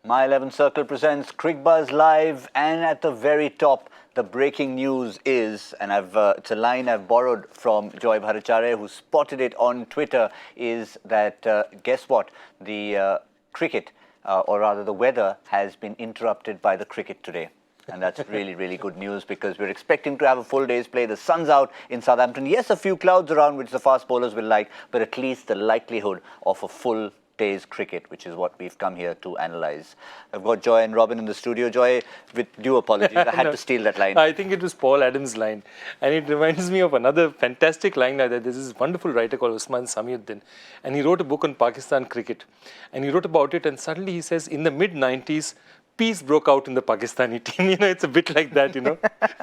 My 11 Circle presents Cricbuzz Live, and at the very top, the breaking news is, and it's a line I've borrowed from Joy Bhattacharjya, who spotted it on Twitter, is that, guess what? The cricket, or rather the weather, has been interrupted by the cricket today. And that's really, really good news, because we're expecting to have a full day's play. The sun's out in Southampton. Yes, a few clouds around, which the fast bowlers will like, but at least the likelihood of a full day's cricket, which is what we've come here to analyse. I've got Joy and Robin in the studio. Joy, with due apologies, I had to steal that line. I think it was Paul Adams' line. And it reminds me of another fantastic line like that. There's this wonderful writer called Usman Samiuddin. And he wrote a book on Pakistan cricket. And he wrote about it, and suddenly he says, in the mid-90s, peace broke out in the Pakistani team. It's a bit like that,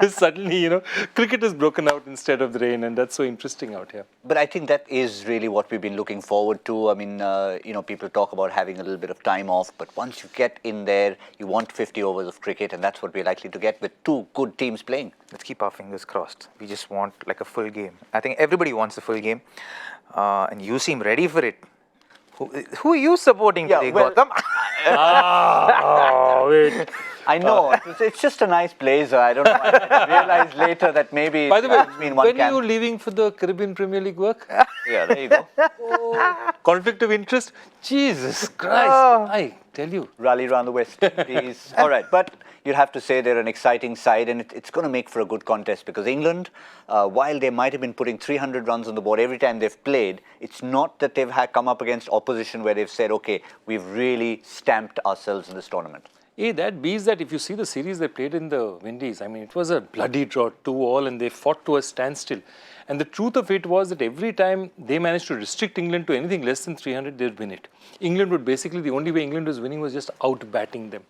Suddenly, cricket has broken out instead of the rain, and that's so interesting out here. But I think that is really what we've been looking forward to. I mean, people talk about having a little bit of time off, but once you get in there, you want 50 overs of cricket, and that's what we're likely to get with two good teams playing. Let's keep our fingers crossed. We just want like a full game. I think everybody wants a full game, and you seem ready for it. Who are you supporting today, Gautam? Wait. I know, it's just a nice blazer. I don't know. I realized later that maybe. By the way, when are you leaving for the Caribbean Premier League work? Yeah, there you go. Conflict of interest? Jesus Christ. I tell you. Rally around the West, please. All right, but you'd have to say they're an exciting side, and it's going to make for a good contest, because England, while they might have been putting 300 runs on the board every time they've played, it's not that they've come up against opposition where they've said, okay, we've really stamped ourselves in this tournament. Hey, that beats that. If you see the series they played in the Windies, I mean, it was a bloody draw, 2-2, and they fought to a standstill. And the truth of it was that every time they managed to restrict England to anything less than 300, they'd win it. England would basically, the only way England was winning was just out-batting them.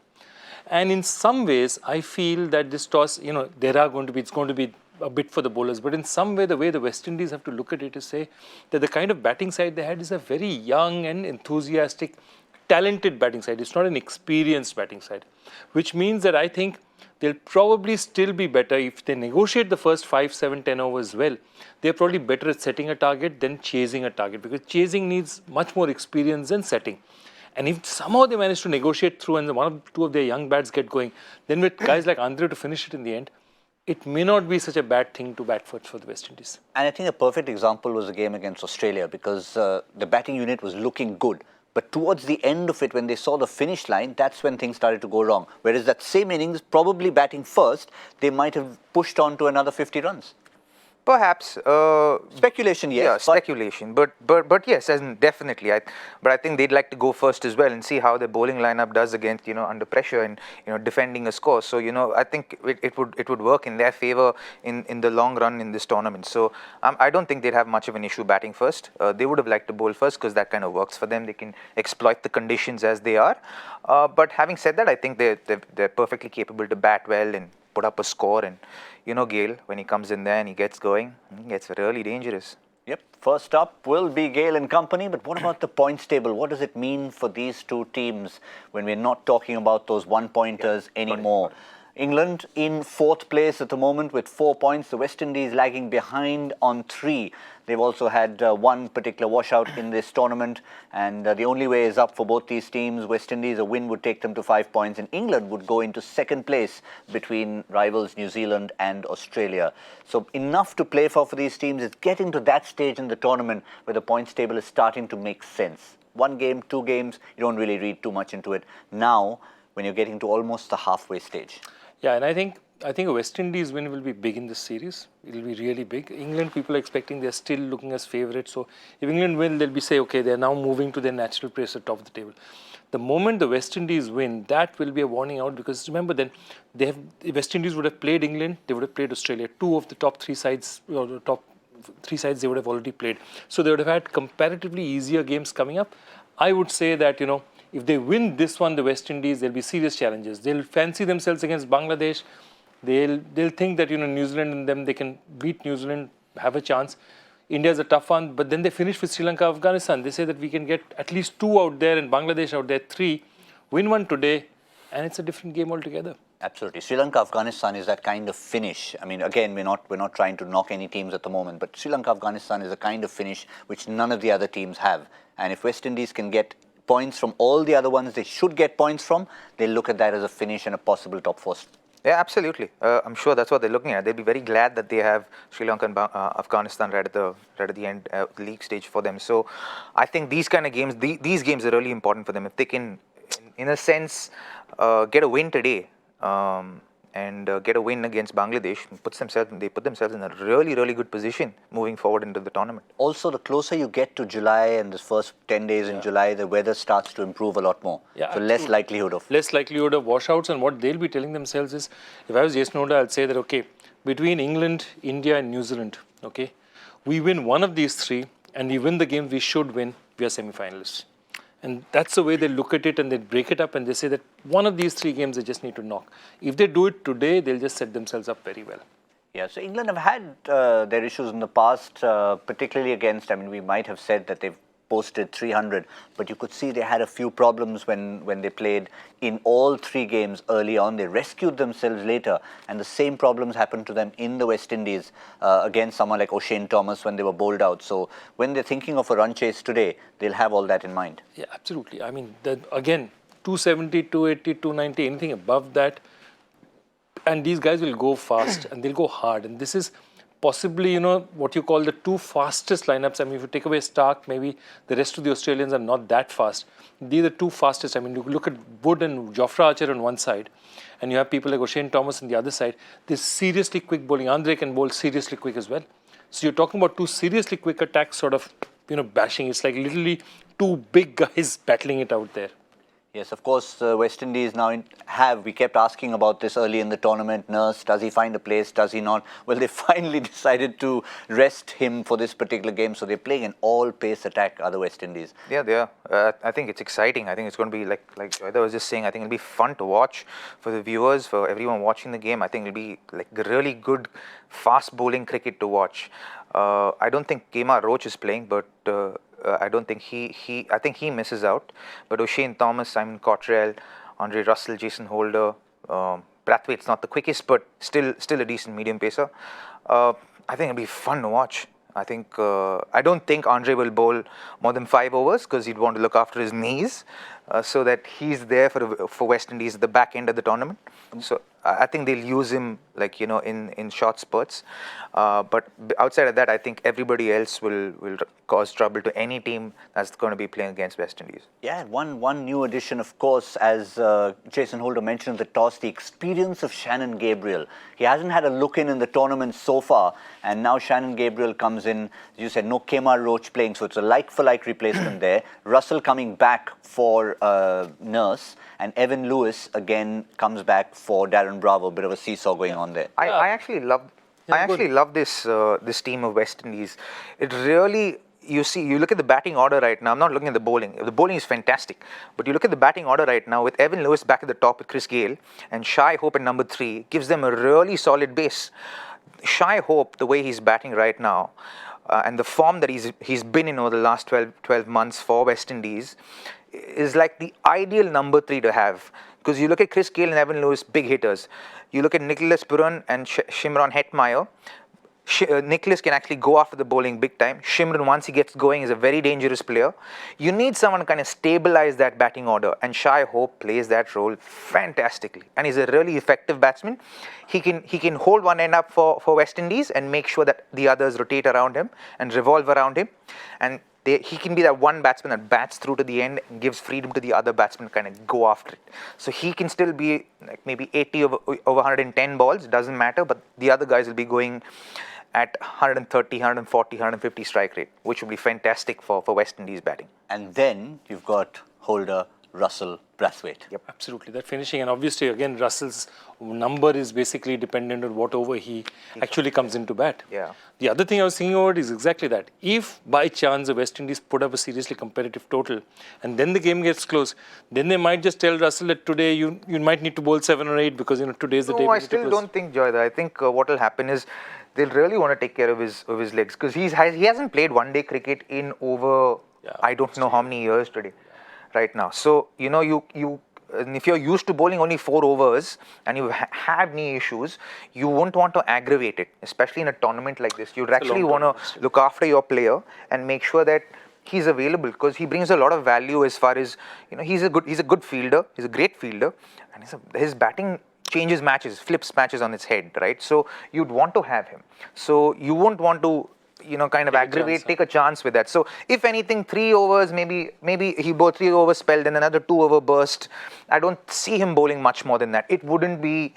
And in some ways, I feel that this toss, it's going to be a bit for the bowlers. But in some way, the way the West Indies have to look at it is say that the kind of batting side they had is a very young and enthusiastic, talented batting side. It's not an experienced batting side, which means that I think they'll probably still be better if they negotiate the first 5, 7, 10 overs well. They're probably better at setting a target than chasing a target, because chasing needs much more experience than setting. And if somehow they manage to negotiate through and one or two of their young bats get going, then with guys like Andre to finish it in the end, it may not be such a bad thing to bat for the West Indies. And I think a perfect example was the game against Australia, because the batting unit was looking good. But towards the end of it, when they saw the finish line, that's when things started to go wrong. Whereas that same innings, probably batting first, they might have pushed on to another 50 runs. Perhaps. Speculation, yes. Yeah, speculation. But yes, definitely. But I think they'd like to go first as well and see how their bowling lineup does against, under pressure and, defending a score. So, I think it would work in their favour in the long run in this tournament. So, I don't think they'd have much of an issue batting first. They would have liked to bowl first, because that kind of works for them. They can exploit the conditions as they are. But having said that, I think they're perfectly capable to bat well and put up a score. And Gale, when he comes in there and he gets going, he gets really dangerous. Yep. First up will be Gale and company. But what about the points table? What does it mean for these two teams when we're not talking about those one-pointers anymore? England in 4th place at the moment with 4 points. The West Indies lagging behind on 3. They've also had one particular washout in this tournament, and the only way is up for both these teams. West Indies, a win would take them to 5 points, and England would go into 2nd place between rivals New Zealand and Australia. So enough to play for these teams. It's getting to that stage in the tournament where the points table is starting to make sense. 1 game, 2 games, you don't really read too much into it. Now, when you're getting to almost the halfway stage. Yeah, and I think a West Indies win will be big in this series. It will be really big. England, people are expecting, they're still looking as favourites. So if England win, they'll be say, okay, they're now moving to their natural place at the top of the table. The moment the West Indies win, that will be a warning out, because remember then, the West Indies would have played England, they would have played Australia. 2 of the top 3 sides, or the top 3 sides they would have already played. So they would have had comparatively easier games coming up. I would say that, if they win this one, the West Indies, there'll be serious challenges. They'll fancy themselves against Bangladesh. They'll think that, New Zealand and them, they can beat New Zealand, have a chance. India's a tough one, but then they finish with Sri Lanka, Afghanistan. They say that we can get at least 2 out there and Bangladesh out there 3, win 1 today, and it's a different game altogether. Absolutely. Sri Lanka, Afghanistan is that kind of finish. I mean, again, we're not trying to knock any teams at the moment, but Sri Lanka, Afghanistan is a kind of finish which none of the other teams have. And if West Indies can get points from all the other ones they should get points from, they'll look at that as a finish and a possible top 4. Yeah, absolutely. I'm sure that's what they're looking at. They'll be very glad that they have Sri Lanka and Afghanistan right at the end league stage for them. So I think these kind of games, these games are really important for them. If they can, in a sense, get a win today and get a win against Bangladesh, they put themselves in a really, really good position moving forward into the tournament. Also, the closer you get to July and the first 10 days in July, the weather starts to improve a lot more. Yeah, so less likelihood of washouts. And what they'll be telling themselves is, if I was Jason Holder, I'll say that, okay, between England, India and New Zealand, okay, we win one of these 3 and we win the game we should win, we are semi-finalists. And that's the way they look at it, and they break it up and they say that one of these 3 games they just need to knock. If they do it today, they'll just set themselves up very well. Yeah, so England have had their issues in the past, particularly against, we might have said that they've posted 300, but you could see they had a few problems when they played in all 3 games early on. They rescued themselves later, and the same problems happened to them in the West Indies against someone like O'Shane Thomas when they were bowled out. So when they're thinking of a run chase today, they'll have all that in mind. Yeah, absolutely. Again, 270, 280, 290, anything above that, and these guys will go fast and they'll go hard. And this is possibly, what you call the 2 fastest lineups. If you take away Stark, maybe the rest of the Australians are not that fast. These are the 2 fastest. You look at Wood and Jofra Archer on one side, and you have people like O'Shane Thomas on the other side. They're seriously quick bowling. Andre can bowl seriously quick as well. So you're talking about 2 seriously quick attacks sort of, bashing. It's like literally 2 big guys battling it out there. Yes, of course, West Indies now we kept asking about this early in the tournament. Nurse, does he find a place? Does he not? Well, they finally decided to rest him for this particular game. So they're playing an all-pace attack, other West Indies. Yeah, they are. I think it's exciting. I think it's going to be, like Joyda was just saying, I think it'll be fun to watch for the viewers, for everyone watching the game. I think it'll be like really good, fast bowling cricket to watch. I don't think Kemar Roach is playing, but I don't think I think he misses out. But O'Shane Thomas, Simon Cottrell, Andre Russell, Jason Holder, Brathwaite's not the quickest, but still a decent medium pacer. I think it'll be fun to watch. I don't think Andre will bowl more than 5 overs because he'd want to look after his knees, so that he's there for West Indies at the back end of the tournament. So I think they'll use him in short spurts. But outside of that, I think everybody else will cause trouble to any team that's going to be playing against West Indies. Yeah, one new addition, of course, as Jason Holder mentioned at the toss, the experience of Shannon Gabriel. He hasn't had a look in the tournament so far, and now Shannon Gabriel comes in. As you said, no Kemar Roach playing, so it's a like-for-like replacement there. Russell coming back for Nurse, and Evan Lewis again comes back for Darren Bravo. A bit of a seesaw going on there. I actually love this team of West Indies. It really, you look at the batting order right now. I'm not looking at the bowling. The bowling is fantastic, but you look at the batting order right now with Evan Lewis back at the top with Chris Gayle and Shai Hope at number 3 gives them a really solid base. Shai Hope, the way he's batting right now, and the form that he's been in over the last 12 months for West Indies, is like the ideal number 3 to have. Because you look at Chris Gayle and Evan Lewis, big hitters. You look at Nicholas Puran and Shimron Hetmeyer. Nicholas can actually go after the bowling big time. Shimron, once he gets going, is a very dangerous player. You need someone to kind of stabilize that batting order, and Shai Hope plays that role fantastically. And he's a really effective batsman. He can hold one end up for West Indies and make sure that the others rotate around him and revolve around him. And he can be that one batsman that bats through to the end and gives freedom to the other batsman to kind of go after it. So he can still be like maybe 80 over 110 balls, doesn't matter, but the other guys will be going at 130, 140, 150 strike rate, which would be fantastic for West Indies batting. And then you've got Holder, Russell, Brathwaite. Yep, absolutely. That finishing, and obviously again Russell's number is basically dependent on what over he actually comes into bat. Yeah. The other thing I was thinking about is exactly that. If by chance the West Indies put up a seriously competitive total and then the game gets close, then they might just tell Russell that today you might need to bowl 7 or 8 because today's the day. No, I still don't think, Joyda. I think what will happen is they'll really want to take care of his legs because he hasn't played one-day cricket in over I don't know how many years today. Right now, so if you're used to bowling only 4 overs and you have knee issues, you won't want to aggravate it, especially in a tournament like this. You'd actually want to look after your player and make sure that he's available because he brings a lot of value as far as, he's a good fielder, he's a great fielder, and his batting changes matches, flips matches on its head, right? So you'd want to have him. So you won't want to, kind of take a chance with that. So if anything, 3 overs, maybe he bowled 3 over spell, then another 2 over burst. I don't see him bowling much more than that. It wouldn't be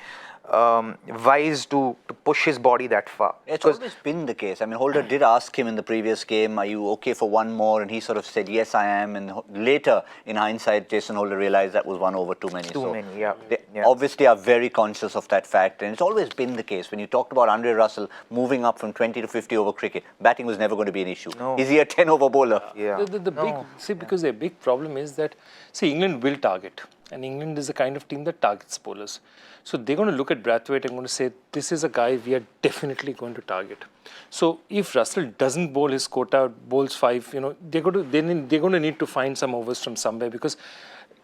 wise to push his body that far. It's always been the case. I mean, Holder did ask him in the previous game, are you okay for one more? And he sort of said, yes, I am. And later, in hindsight, Jason Holder realized that was 1 over too many. They obviously are very conscious of that fact. And it's always been the case. When you talked about Andre Russell moving up from 20 to 50 over cricket, batting was never going to be an issue. No. Is he a 10 over bowler? Yeah. Because their big problem is that, England will target. And England is the kind of team that targets bowlers. So they're going to look at Brathwaite and going to say, this is a guy we are definitely going to target. So if Russell doesn't bowl his quota, bowls 5, they're going to need to find some overs from somewhere, because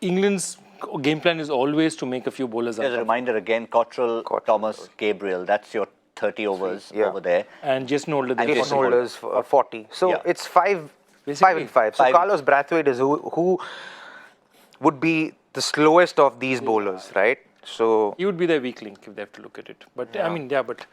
England's game plan is always to make a few bowlers. As a reminder again, Cottrell, Thomas, Gabriel, that's your 30 overs over there. And Jason Holder. And Jason Holder's 40. So it's 5 and 5. So Carlos Brathwaite is who would be the slowest of these bowlers, right? So he would be their weak link if they have to look at it. But but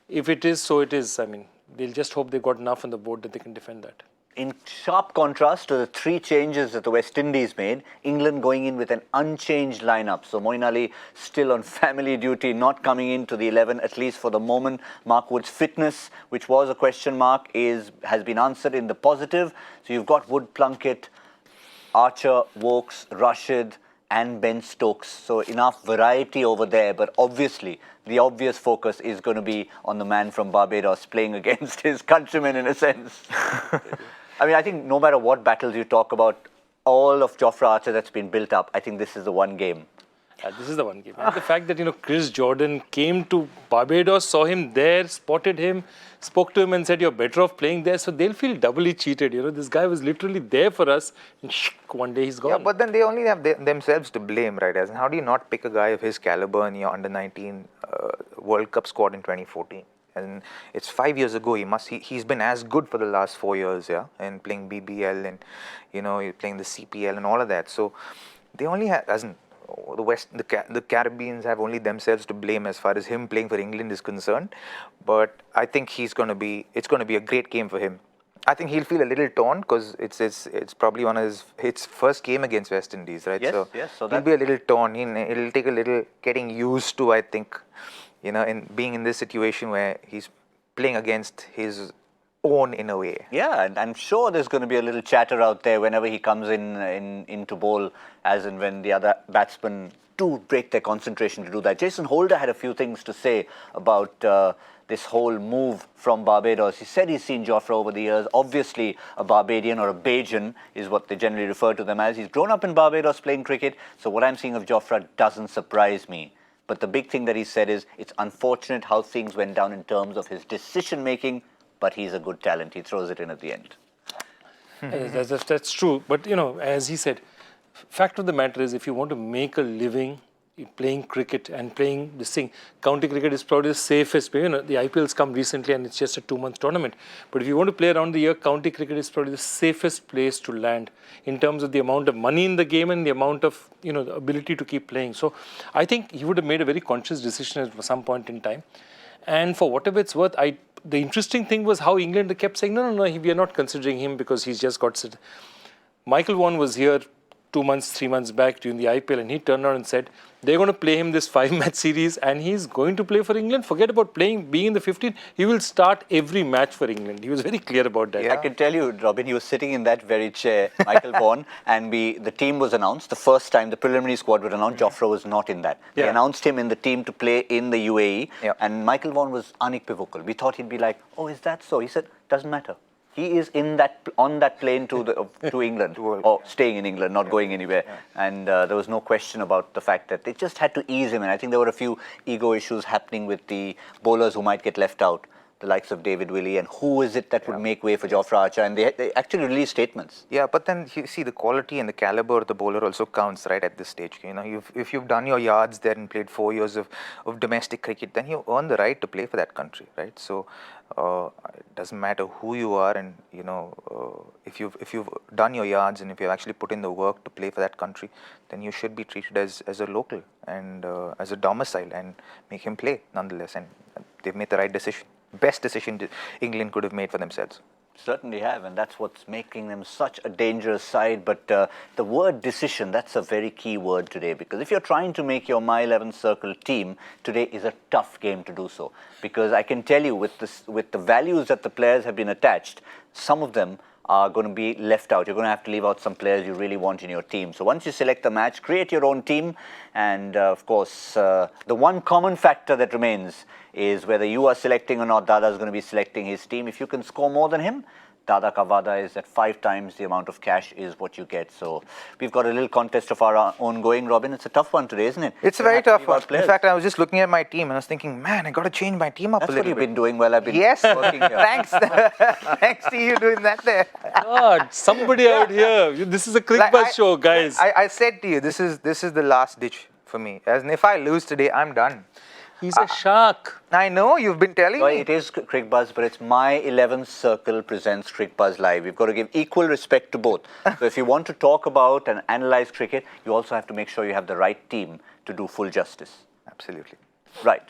if it is, so it is. I mean, they'll just hope they've got enough on the board that they can defend that. In sharp contrast to the 3 changes that the West Indies made, England going in with an unchanged lineup. So Moeen Ali still on family duty, not coming into the 11, at least for the moment. Mark Wood's fitness, which was a question mark, has been answered in the positive. So you've got Wood, Plunkett, Archer, Wokes, Rashid, and Ben Stokes. So enough variety over there, but obviously the obvious focus is going to be on the man from Barbados playing against his countrymen in a sense. I mean, I think no matter what battles you talk about, all of Jofra Archer that's been built up, I think this is the one game. This is the one game. And the fact that, Chris Jordan came to Barbados, saw him there, spotted him, spoke to him and said, you're better off playing there. So they'll feel doubly cheated. This guy was literally there for us, and one day he's gone. Yeah, but then they only have themselves to blame, right? As in, how do you not pick a guy of his caliber in your under-19 World Cup squad in 2014? And it's 5 years ago. He's been as good for the last 4 years, and playing BBL and, playing the CPL and all of that. So they only have, the Caribbeans have only themselves to blame as far as him playing for England is concerned. But I think it's going to be a great game for him. I think he'll feel a little torn because it's probably one of his first game against West Indies, right? Yes, so he'll be a little torn. It'll take a little getting used to, I think, in being in this situation where he's playing against his own in a way. Yeah, and I'm sure there's going to be a little chatter out there whenever he comes into bowl, as in when the other batsmen do break their concentration to do that. Jason Holder had a few things to say about this whole move from Barbados. He said he's seen Jofra over the years. Obviously, a Barbadian or a Bajan is what they generally refer to them as. He's grown up in Barbados playing cricket, so what I'm seeing of Jofra doesn't surprise me. But the big thing that he said is it's unfortunate how things went down in terms of his decision-making, but he's a good talent. He throws it in at the end. That's true. But, as he said, fact of the matter is if you want to make a living playing cricket and playing this thing, county cricket is probably the safest way. The IPL's come recently and it's just a 2-month tournament. But if you want to play around the year, county cricket is probably the safest place to land in terms of the amount of money in the game and the amount of, the ability to keep playing. So I think he would have made a very conscious decision at some point in time. And for whatever it's worth, the interesting thing was how England kept saying, no, we are not considering him because he's just got... Michael Vaughan was here 2 months, 3 months back during the IPL, and he turned around and said, they're going to play him this 5-match series and he's going to play for England. Forget about being in the 15. He will start every match for England. He was very clear about that. Yeah. I can tell you, Robin, he was sitting in that very chair, Michael Vaughan, and the team was announced. The first time the preliminary squad was announced, Jofra was not in that. They announced him in the team to play in the UAE, and Michael Vaughan was unequivocal. We thought he'd be like, oh, is that so? He said, doesn't matter. He is on that plane to England, or staying in England, not going anywhere. Yeah. And there was no question about the fact that they just had to ease him. And I think there were a few ego issues happening with the bowlers who might get left out. the likes of David Willey, and who is it that would make way for Jofra Archer? And they actually released statements. Yeah, but then you see the quality and the caliber of the bowler also counts, right, at this stage. You know, if you've done your yards there and played 4 years of domestic cricket, then you earn the right to play for that country, right? So it doesn't matter who you are, and you know, if you've done your yards and if you've actually put in the work to play for that country, then you should be treated as a local and as a domicile, and make him play nonetheless. And they've made the right decision, best decision England could have made for themselves. Certainly have, and that's what's making them such a dangerous side. But the word decision, that's a very key word today, because if you're trying to make your My 11 Circle team, today is a tough game to do so. Because I can tell you, with the values that the players have been attached, some of them are going to be left out. You're going to have to leave out some players you really want in your team. So once you select the match, create your own team. And of course, the one common factor that remains is whether you are selecting or not. Dada is going to be selecting his team. If you can score more than him, Dada ka vada is that 5 times the amount of cash is what you get. So we've got a little contest of our own going, Robin. It's a tough one today, isn't it? It's a very tough one. In fact, I was just looking at my team and I was thinking, man, I got to change my team up a little bit. That's what you've been doing while I've been working here. Thanks. Thanks to you doing that there. God, somebody out here. This is a Cricbuzz show, guys. I said to you, this is the last ditch for me. As in, if I lose today, I'm done. He's a shark. I know, you've been telling me. It is Cricbuzz, but it's My 11 Circle presents Cricbuzz Live. We've got to give equal respect to both. So if you want to talk about and analyze cricket, you also have to make sure you have the right team to do full justice. Absolutely. Right.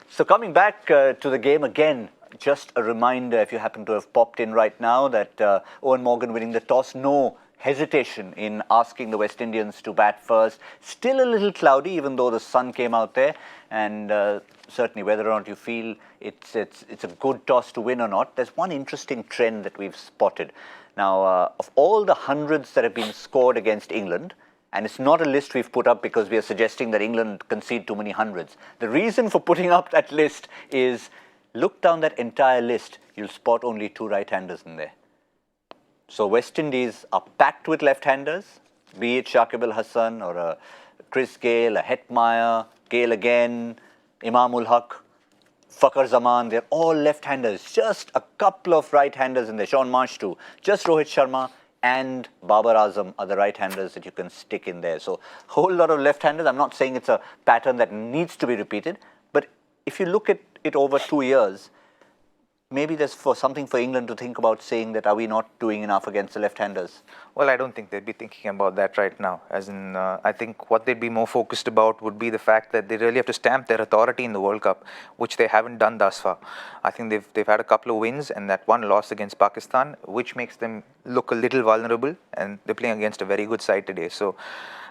So coming back to the game again, just a reminder, if you happen to have popped in right now, that Owen Morgan winning the toss, no hesitation in asking the West Indians to bat first. Still a little cloudy, even though the sun came out there. And certainly, whether or not you feel it's a good toss to win or not, there's one interesting trend that we've spotted. Now, of all the hundreds that have been scored against England, and it's not a list we've put up because we are suggesting that England concede too many hundreds. The reason for putting up that list is, look down that entire list, you'll spot only 2 right-handers in there. So West Indies are packed with left-handers, be it Shakib Al Hasan or a Chris Gayle, a Hetmeyer, Gayle again, Imam-ul Haq, Fakhar Zaman, they're all left-handers. Just a couple of right-handers in there, Sean Marsh too. Just Rohit Sharma and Babar Azam are the right-handers that you can stick in there. So a whole lot of left-handers. I'm not saying it's a pattern that needs to be repeated, but if you look at it over 2 years, maybe there's something for England to think about, saying that, are we not doing enough against the left-handers? Well, I don't think they'd be thinking about that right now. As in, I think what they'd be more focused about would be the fact that they really have to stamp their authority in the World Cup, which they haven't done thus far. I think they've had a couple of wins and that one loss against Pakistan, which makes them look a little vulnerable, and they're playing against a very good side today. So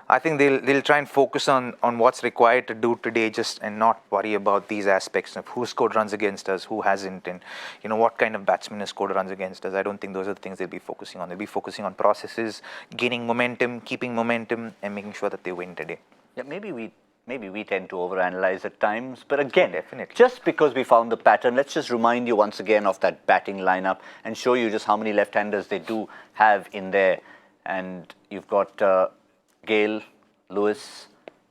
I think they'll try and focus on what's required to do today, and not worry about these aspects of who scored runs against us, who hasn't, and you know what kind of batsman has scored runs against us. I don't think those are the things they'll be focusing on. They'll be focusing on processes, gaining momentum, keeping momentum, and making sure that they win today. Yeah, maybe we tend to overanalyze at times, but again, definitely, just because we found the pattern, let's just remind you once again of that batting lineup and show you just how many left-handers they do have in there. And you've got Gayle, Lewis,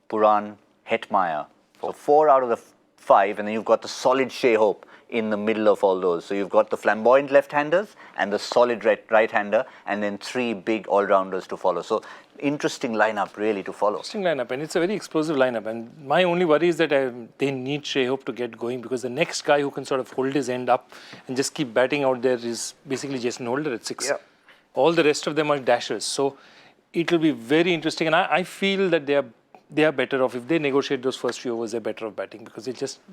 Puran, Hetmeyer. So 4 out of the 5, and then you've got the solid Shea Hope in the middle of all those. So you've got the flamboyant left-handers and the solid right-hander, and then 3 big all-rounders to follow. So interesting lineup really to follow. Interesting lineup, and it's a very explosive lineup. And my only worry is that they need Shea Hope to get going, because the next guy who can sort of hold his end up and just keep batting out there is basically Jason Holder at 6. Yeah. All the rest of them are dashers. So it will be very interesting, and I feel that they are better off if they negotiate those first few overs. They're better off batting, because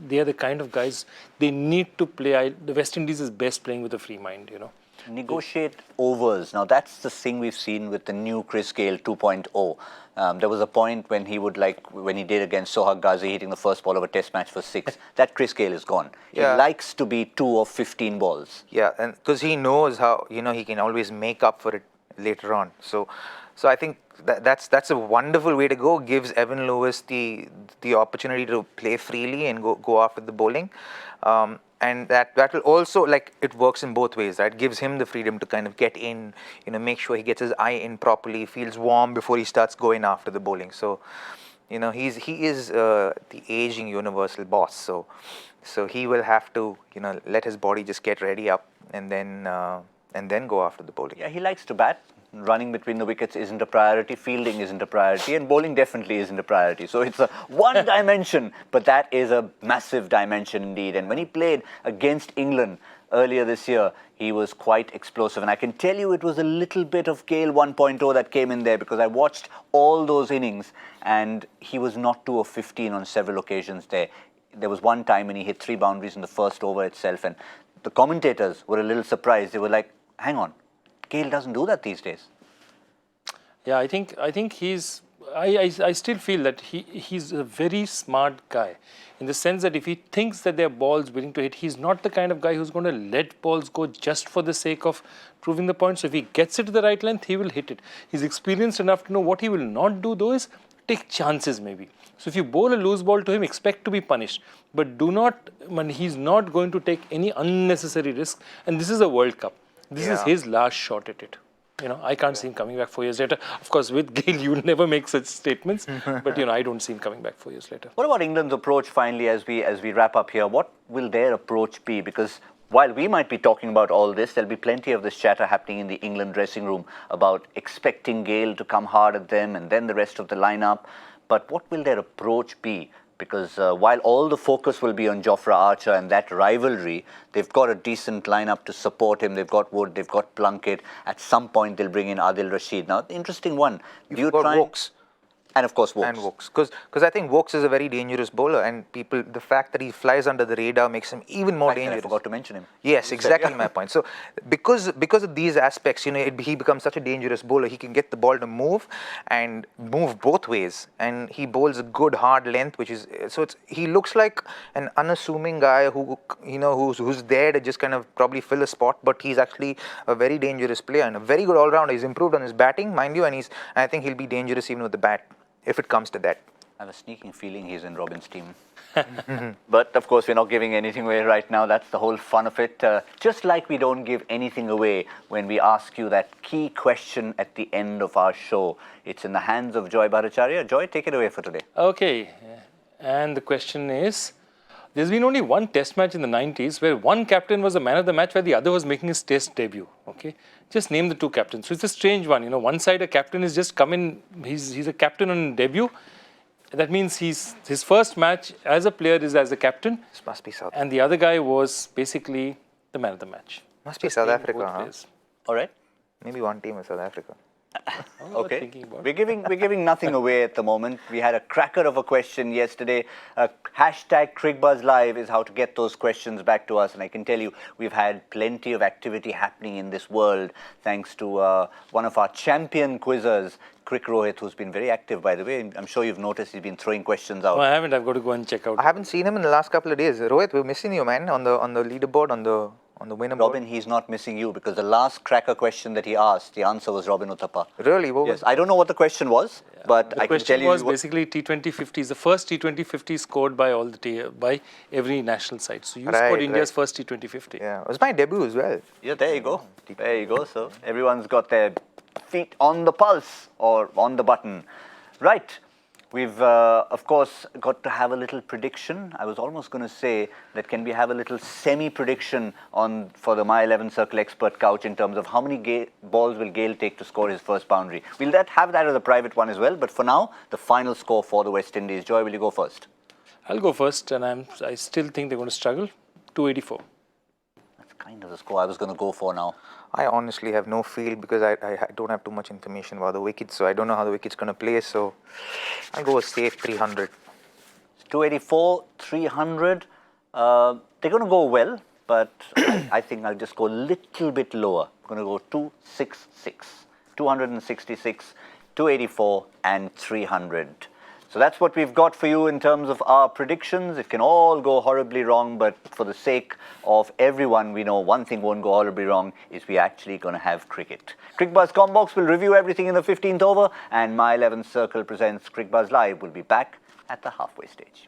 they are the kind of guys they need to play. The West Indies is best playing with a free mind, you know. Negotiate overs. Now that's the thing we've seen with the new Chris Gayle 2.0. There was a point when he would when he did against Sohag Ghazi, hitting the first ball of a test match for 6. That Chris Gayle is gone. Yeah. He likes to be 2 of 15 balls. Yeah, and because he knows how he can always make up for it later on. So I think that's a wonderful way to go. Gives Evan Lewis the opportunity to play freely and go after the bowling, and that will also, it works in both ways. Right, gives him the freedom to kind of get in, make sure he gets his eye in properly, feels warm before he starts going after the bowling. So You know, he is the aging universal boss. So he will have to, you know, let his body just get ready up and then go after the bowling. Yeah, he likes to bat. Running between the wickets isn't a priority, fielding isn't a priority, and bowling definitely isn't a priority. So it's a one dimension, but that is a massive dimension indeed. And when he played against England earlier this year, he was quite explosive. And I can tell you it was a little bit of Gale 1.0 that came in there, because I watched all those innings and he was not 2 of 15 on several occasions there. There was one time when he hit 3 boundaries in the first over itself, and the commentators were a little surprised. They were like, hang on, Gale doesn't do that these days. Yeah, I think I still feel that he's a very smart guy, in the sense that if he thinks that there are balls willing to hit, he's not the kind of guy who's going to let balls go just for the sake of proving the point. So if he gets it to the right length, he will hit it. He's experienced enough to know what he will not do, though, is take chances maybe. So if you bowl a loose ball to him, expect to be punished. But do not, he's not going to take any unnecessary risk. And this is a World Cup. This is his last shot at it. You know, I can't see him coming back 4 years later. Of course, with Gale, you will never make such statements. But, you know, I don't see him coming back 4 years later. What about England's approach finally as we wrap up here? What will their approach be? Because while we might be talking about all this, there'll be plenty of this chatter happening in the England dressing room about expecting Gale to come hard at them and then the rest of the lineup. But what will their approach be? Because while all the focus will be on Jofra Archer and that rivalry, they've got a decent lineup to support him. They've got Wood, they've got Plunkett. At some point, they'll bring in Adil Rashid. Now, interesting one. You've got Vokes. And of course, Vokes. And Vokes. Because I think Vokes is a very dangerous bowler, and the fact that he flies under the radar makes him even more dangerous. I forgot to mention him. Yes, exactly my point. So because of these aspects, you know, he becomes such a dangerous bowler. He can get the ball to move and move both ways, and he bowls a good hard length, which is he looks like an unassuming guy who, you know, who's there to just kind of probably fill a spot, but he's actually a very dangerous player and a very good all-rounder. He's improved on his batting, mind you, and I think he'll be dangerous even with the bat, if it comes to that. I have a sneaking feeling he's in Robin's team. But of course, we're not giving anything away right now. That's the whole fun of it. Just like we don't give anything away when we ask you that key question at the end of our show. It's in the hands of Joy Bhattacharjya. Joy, take it away for today. Okay. And the question is, there's been only one test match in the 90s where one captain was the man of the match while the other was making his test debut. Okay. Just name the two captains. So it's a strange one. You know, one side a captain is just come in, he's a captain on debut. That means his first match as a player is as a captain. This must be South. And the other guy was basically the man of the match. Must be South Africa, huh? All right. Maybe one team is South Africa. Okay, we're giving nothing away at the moment. We had a cracker of a question yesterday. Hashtag Cricbuzz Live is how to get those questions back to us, and I can tell you we've had plenty of activity happening in this world thanks to one of our champion quizzers, Crick Rohit, who's been very active, by the way. I'm sure you've noticed he's been throwing questions out. No, I haven't. I've got to go and check out. I haven't seen him in the last couple of days. Rohit, we're missing you, man, on the leaderboard, on the winner board. Robin, he's not missing you, because the last cracker question that he asked, the answer was Robin Uthappa. Really? Yes, I don't know what the question was, but I can tell you. The question was basically T20 50s, the first T20 50 scored by by every national side. So you scored India's first T20 50. Yeah, it was my debut as well. Yeah, there you go. There you go. So everyone's got their feet on the pulse or on the button. Right. We've, of course, got to have a little prediction. I was almost going to say that can we have a little semi-prediction for the My 11 Circle expert couch in terms of how many balls will Gale take to score his first boundary. We'll have that as a private one as well. But for now, the final score for the West Indies. Joy, will you go first? I'll go first, and I still think they're going to struggle. 284. That's kind of the score I was going to go for now. I honestly have no feel because I don't have too much information about the wickets, so I don't know how the wicket's going to play, so I'll go a safe 300. 284, 300. They're going to go well, but I think I'll just go a little bit lower. I'm going to go 266, 266, 284 and 300. So that's what we've got for you in terms of our predictions. It can all go horribly wrong, but for the sake of everyone, we know one thing won't go horribly wrong is we're actually going to have cricket. Cricbuzz Combox will review everything in the 15th over, and My 11 Circle presents Cricbuzz Live. We'll be back at the halfway stage.